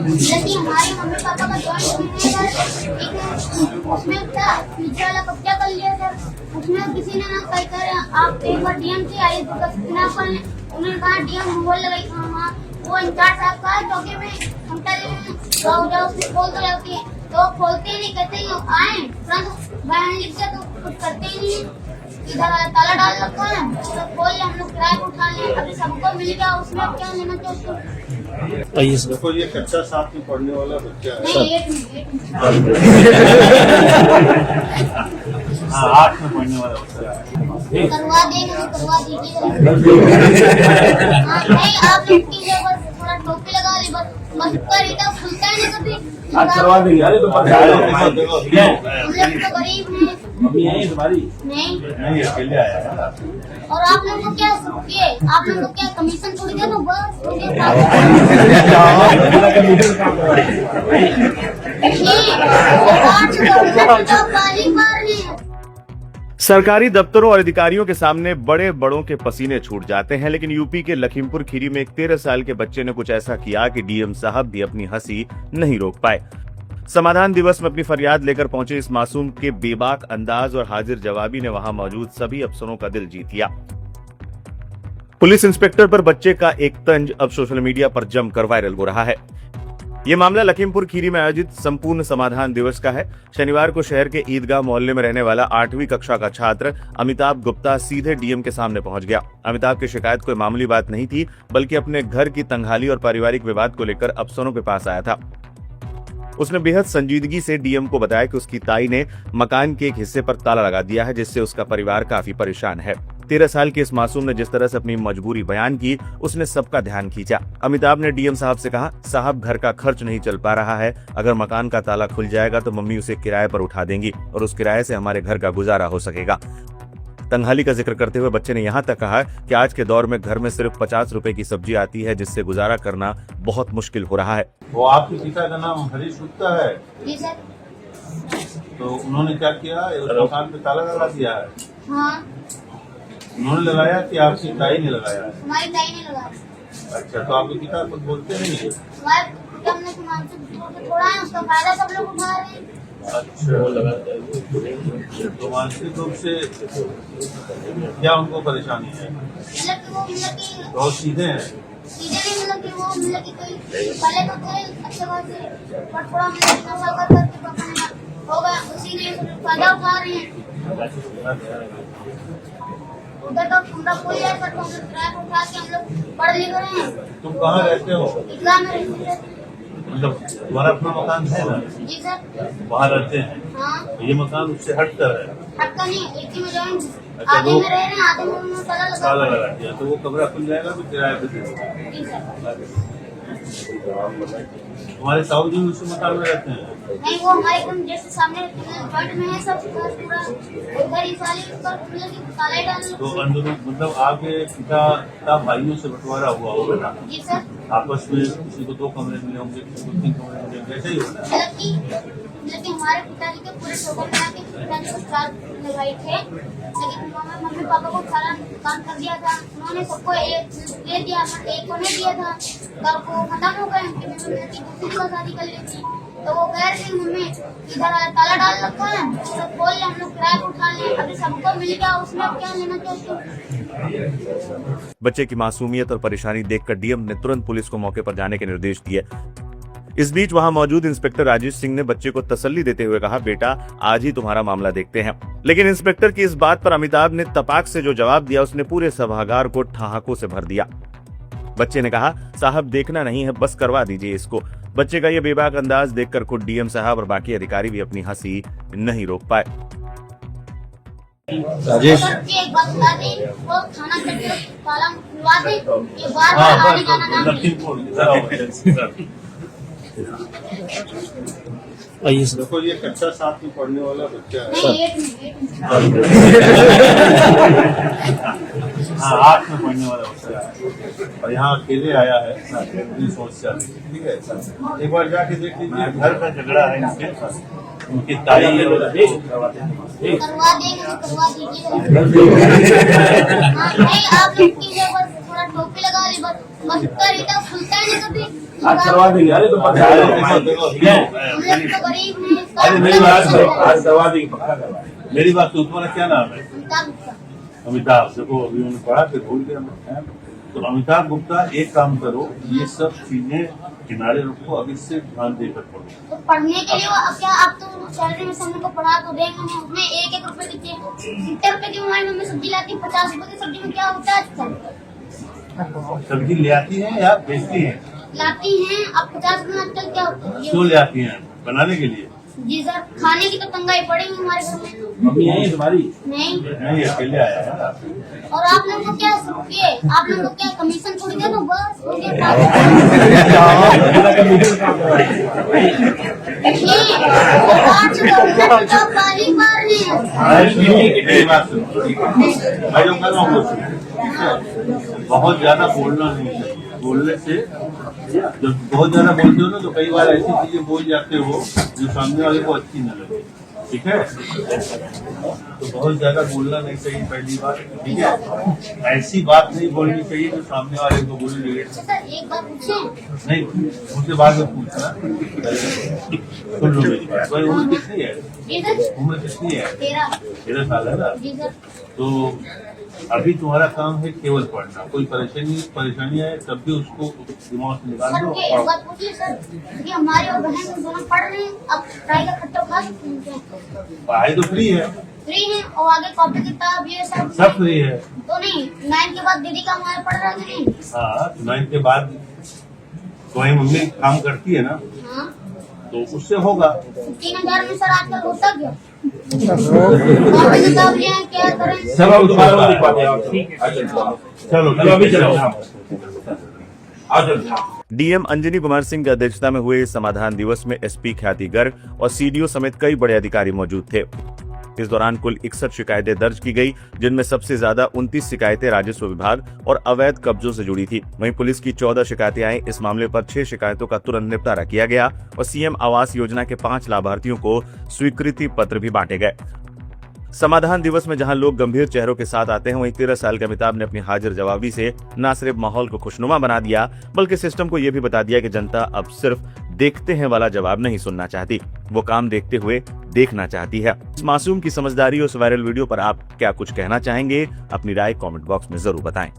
लेकिन हमारे mummy papa का जॉइंट फैमिली है, उसमें क्या पीछे वाला कब्जा कर लिया सर। उसमें किसी ने ना कही कर आप एक बार डीएम से आए तो उन्होंने कहा डीएम बोल लगाई वहाँ वो इंचार्ज साहब का चौकी में हम जाओ उसको खोल तो जाती है तो खोलते ही नहीं, कहते ही आए तुरंत बयान लिख के तो कुछ करते ही नहीं। इधर ताला डाल रखा है तो खोल ले, हम लोग किराए को उठा ले, अभी सबको मिल गया उसमें अब क्या लेना चाहिए उसको। देखो ये कक्षा 7 में पढ़ने वाला बच्चा है। नहीं 8 में पढ़ने वाला बच्चा है। करवा देंगे तो करवा दीजिए। हाँ नहीं आप लोग कीजिए, बस थोड़ा टोपी लगा ली बस पर इतना खुलता है ना कभी। आज करवा देंगे। अरे तो हम लोग तो गरीब हैं। मम्मी है तुम्हारी? नहीं अकेले आया है। और आप लोगों को क्या ये आप लोगों को क्या कमीशन थोड़ी देना बस सरकारी दफ्तरों और अधिकारियों के सामने बड़े बड़ों के पसीने छूट जाते हैं, लेकिन यूपी के लखीमपुर खीरी में एक 13 साल के बच्चे ने कुछ ऐसा किया कि डीएम साहब भी अपनी हंसी नहीं रोक पाए। समाधान दिवस में अपनी फरियाद लेकर पहुंचे इस मासूम के बेबाक अंदाज और हाजिर जवाबी ने वहां मौजूद सभी अफसरों का दिल जीत लिया। पुलिस इंस्पेक्टर पर बच्चे का एक तंज अब सोशल मीडिया पर जमकर वायरल हो रहा है। ये मामला लखीमपुर खीरी में आयोजित संपूर्ण समाधान दिवस का है। शनिवार को शहर के ईदगाह मोहल्ले में रहने वाला 8वीं कक्षा का छात्र अमिताभ गुप्ता सीधे डीएम के सामने पहुंच गया। अमिताभ की शिकायत कोई मामूली बात नहीं थी, बल्कि अपने घर की तंगहाली और पारिवारिक विवाद को लेकर अफसरों के पास आया था। उसने बेहद संजीदगी से डीएम को बताया कि उसकी ताई ने मकान के एक हिस्से पर ताला लगा दिया है, जिससे उसका परिवार काफी परेशान है। 13 साल के इस मासूम ने जिस तरह से अपनी मजबूरी बयान की, उसने सबका ध्यान खींचा। अमिताभ ने डीएम साहब से कहा, साहब घर का खर्च नहीं चल पा रहा है, अगर मकान का ताला खुल जाएगा तो मम्मी उसे किराए पर उठा देंगी और उस किराए से हमारे घर का गुजारा हो सकेगा। तंगहाली का जिक्र करते हुए बच्चे ने यहाँ तक कहा कि आज के दौर में घर में सिर्फ 50 रुपए की सब्जी आती है, जिससे गुजारा करना बहुत मुश्किल हो रहा है। वो आपके पिता का नाम हरीश गुप्ता है? जी सर। तो उन्होंने क्या किया, उस मकान पे ताला लगा दिया है? हाँ उन्होंने लगाया कि आपकी ताई ने लगाया है? हमारी ताई ने लगाया। अच्छा, तो आपके पिता कुछ बोलते नहीं है? हमारे पिता ने मानसिक रूप से छोड़ा है, उसका फायदा सब लोग उठा रहे हैं। अच्छा, तो मानसिक रूप से क्या उनको परेशानी है? बहुत सीधे हैं। सीधे नहीं कि वो कि कोई पहले तो थे अच्छे खासे, पर थोड़ा नशा करके पापा ने हो गया, उसी ने फायदा उठा रहे हैं। उधर तो हमरा कोई ऐसा किराया उठा के हम लोग पढ़ लिख रहे हैं। तुम कहाँ रहते हो? ईदगाह में रहते हैं। मतलब तुम्हारा अपना मकान है ना? जी सर। वहाँ रहते हैं? हाँ। ये मकान उससे हटकर है? हटका नहीं, एक ही में जॉइंट। अच्छा, आधे में रह रहे हैं, आधे में ताला लगा दिया, तो वो कमरा खुल जाएगा तो किराए पे दे देगा। जी सर। हमारे साहू जी उसी मकान में रहते हैं? नहीं, वो हमारे एकदम जैसे सामने जॉइंट में है, सब पूरा उधर ही साले ऊपर ताला डाल। तो अंदर मतलब आपके पिता का भाइयों से बंटवारा हुआ होगा ना? जी सर। आपस में किसी को 2 कमरे मिले होंगे, किसी को 3 कमरे मिले होंगे, ऐसे ही होगा ना? लेकिन हमारे पिताजी के पूरे ठोकर में आके पिताजी को 4 भाई थे, लेकिन मम्मी पापा को सारा काम कर दिया था। उन्होंने सबको एक दे दिया, एक को नहीं दिया था। तब वो खत्म हो गए, दूसरी को शादी कर ली थी। तो वो कह रही मम्मी इधर ताला डाल रखा है तो खोल ले, हम लोग किराए को उठा ले, अभी सबको मिल गया उसमें अब क्या लेना चाहिए। बच्चे की मासूमियत और परेशानी देखकर डीएम ने तुरंत पुलिस को मौके पर जाने के निर्देश दिए। इस बीच वहां मौजूद इंस्पेक्टर राजेश सिंह ने बच्चे को तसल्ली देते हुए कहा, बेटा आज ही तुम्हारा मामला देखते हैं। लेकिन इंस्पेक्टर की इस बात पर अमिताभ ने तपाक से जो जवाब दिया, उसने पूरे सभागार को ठहाकों से भर दिया। बच्चे ने कहा, साहब देखना नहीं है, बस करवा दीजिए इसको। बच्चे का यह बेबाक अंदाज देखकर खुद डीएम साहब और बाकी अधिकारी भी अपनी हंसी नहीं रोक पाए। राजेश एक बात बता दें, वो थाना के ताला खुलवा दे, ये बार-बार आने जाना ना। देखो ये कक्षा 7 में पढ़ने वाला बच्चा है। नहीं 8 में पढ़ने वाला बच्चा है और यहाँ अकेले आया है अपनी सोच से। ठीक है, एक बार जाके देख लीजिए, घर का झगड़ा है इनके, उनकी ताई करवा देंगे तो करवा दीजिए। हाँ नहीं आप लोग कीजिए, बस थोड़ा टोपी लगा ली बस बस रहता खुलता ही नहीं कभी। आज करवा देंगे। अरे तो पक्का अरे करवा देखो, देंगे। हम लोग तो गरीब हैं। अरे मेरी बात सुनो, आज करवा देंगे, पक्का करवा देंगे। मेरी बात सुनो, तुम्हारा क्या नाम है? अमिताभ गुप्ता। अमिताभ। देखो अभी उन्होंने पढ़ा फिर भूल गया मैं। तो अमिताभ गुप्ता एक काम करो, ये सब चीजें किनारे रखो, अब इससे ध्यान देकर पढ़ो। तो पढ़ने के लिए क्या आप तो सैलरी में सब को पढ़ा तो देंगे नहीं, उसमें 1-1 रुपए की 70 रुपए की मोबाइल में सब्जी लाती, 50 रुपए की सब्जी में क्या होता है आजकल? सब्जी ले आती है या बेचती है? लाती हैं। अब 50 रुपए में आजकल क्या होता है? क्यों ले आती हैं? बनाने के लिए? जी सर, खाने की तो तंगाई पड़ी हुई हमारे घर में। मम्मी यही है तुम्हारी? नहीं। नहीं, अकेले आया है ना। और आप लोगों को क्या रुपये, आप लोगों को क्या कमीशन थोड़ी दे दो बस हो गया। पहली बार नहीं। मेरी बात सुनो, मैं जो कर रहा हूँ वो सुनो। बहुत ज्यादा बोलना नहीं चाहिए। बोलने से जब बहुत ज्यादा बोलते हो ना तो कई बार ऐसी चीजें बोल जाते हो जो सामने वाले को अच्छी न लगे। ठीक है, तो बहुत ज्यादा बोलना नहीं चाहिए पहली बात। ठीक है, ऐसी बात नहीं बोलनी चाहिए जो सामने वाले को बुरी लगे। सर एक बात पूछें? नहीं, उसके बाद में पूछना। सुन लो मेरी बात। भाई उम्र कितनी है? जी सर। उम्र कितनी है? 13 साल है ना? जी सर। तो अभी तुम्हारा काम है केवल पढ़ना। कोई परेशानी आए तब भी उसको दिमाग से निकाल सर दो। मुझे एक बात पूछिए सर, कि हमारे और बहन दोनों पढ़ रहे हैं, अब पढ़ाई का खर्चा उठा सकते हैं? पढ़ाई तो फ्री है, फ्री है और आगे कॉपी किताब ये सब सब फ्री है। तो नहीं, 9 के बाद दीदी का हमारा पढ़ रहा है नहीं? हाँ, 9 के बाद तुम्हारी मम्मी काम करती है ना, हाँ। तो उससे होगा। 3000 में सर आजकल होता क्या? कॉपी किताब ले आए, क्या करें? सब अब दोबारा दिखवाते हैं। चलो चलो अभी चलो। आओ चलो। डीएम अंजनी कुमार सिंह की अध्यक्षता में हुए इस समाधान दिवस में एसपी ख्याति गर्ग और सीडीओ समेत कई बड़े अधिकारी मौजूद थे। इस दौरान कुल 61 शिकायतें दर्ज की गई, जिनमें सबसे ज्यादा 29 शिकायतें राजस्व विभाग और अवैध कब्जों से जुड़ी थी। वहीं पुलिस की 14 शिकायतें आई। इस मामले पर 6 शिकायतों का तुरंत निपटारा किया गया और सीएम आवास योजना के 5 लाभार्थियों को स्वीकृति पत्र भी बांटे गए। समाधान दिवस में जहां लोग गंभीर चेहरों के साथ आते हैं, वहीं 13 साल के अमिताभ ने अपनी हाजिर जवाबी से न सिर्फ माहौल को खुशनुमा बना दिया, बल्कि सिस्टम को यह भी बता दिया कि जनता अब सिर्फ देखते हैं वाला जवाब नहीं सुनना चाहती, वो काम देखते हुए देखना चाहती है। इस मासूम की समझदारी और इस वायरल वीडियो पर आप क्या कुछ कहना चाहेंगे? अपनी राय कमेंट बॉक्स में जरूर बताएं।